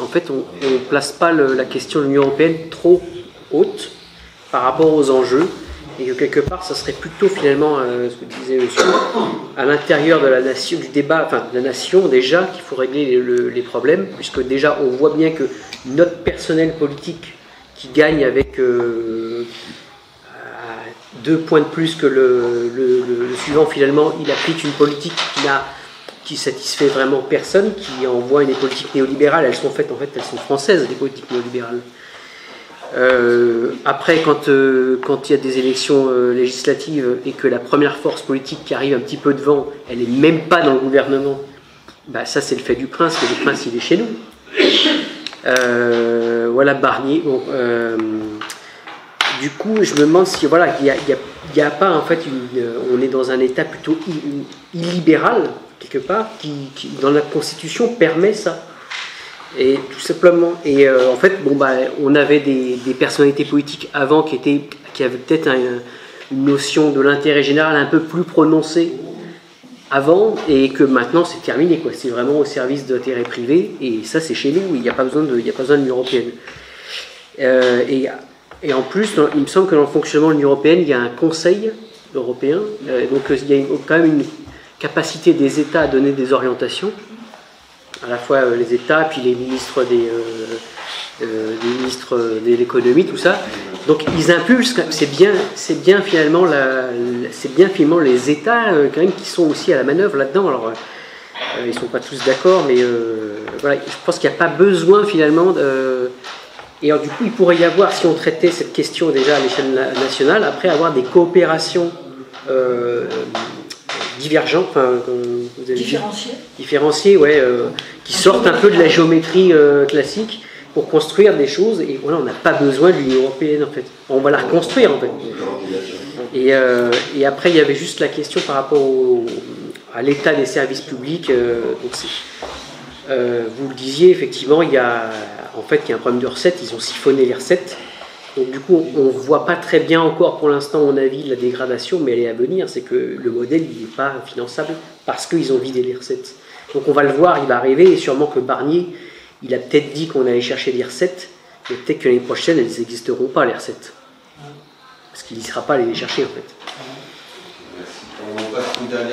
fait, on ne place pas la question de l'Union européenne trop haute par rapport aux enjeux, et que quelque part, ça serait plutôt finalement, ce que disait monsieur, à l'intérieur de la nation, du débat, enfin de la nation déjà, qu'il faut régler les problèmes, puisque déjà on voit bien que notre personnel politique qui gagne avec 2 points de plus que le suivant, finalement, il applique une politique qui satisfait vraiment personne, qui envoie une politique néolibérale. Elles sont faites, en fait, elles sont françaises, les politiques néolibérales. Après, quand il y a des élections législatives et que la première force politique qui arrive un petit peu devant, elle n'est même pas dans le gouvernement, bah, ça c'est le fait du prince, mais le prince il est chez nous. Voilà Barnier. Bon, du coup, je me demande si voilà, il y a pas en fait on est dans un état plutôt illibéral quelque part qui dans la Constitution permet ça. Et tout simplement. Et en fait, bon bah, on avait des personnalités politiques avant qui avaient peut-être une notion de l'intérêt général un peu plus prononcée avant, et que maintenant c'est terminé quoi. C'est vraiment au service d'intérêts privés, et ça c'est chez nous. Il n'y a pas besoin de l'Union européenne. Et en plus, il me semble que dans le fonctionnement de l'Union européenne, il y a un Conseil européen, donc il y a quand même une capacité des États à donner des orientations, à la fois les États, puis les ministres de l'économie, tout ça. Donc ils impulsent, c'est bien finalement les États quand même qui sont aussi à la manœuvre là-dedans. Alors ils ne sont pas tous d'accord, mais voilà, je pense qu'il n'y a pas besoin finalement et alors, du coup, il pourrait y avoir, si on traitait cette question déjà à l'échelle nationale, après avoir des coopérations divergentes, enfin, différenciées, ouais, qui sortent un peu de la géométrie classique pour construire des choses. Et voilà, on n'a pas besoin de l'Union européenne en fait. On va la reconstruire en fait. Et après, il y avait juste la question par rapport à l'état des services publics. Donc vous le disiez, effectivement, il y a un problème de recettes. Ils ont siphonné les recettes. Donc du coup, on ne voit pas très bien encore pour l'instant, à mon avis, la dégradation, mais elle est à venir. C'est que le modèle, il n'est pas finançable parce qu'ils ont vidé les recettes. Donc on va le voir, il va arriver, et sûrement que Barnier, il a peut-être dit qu'on allait chercher des recettes, mais peut-être que l'année prochaine, elles n'existeront pas, les recettes. Parce qu'il n'y sera pas à aller les chercher, en fait. On passe une dernière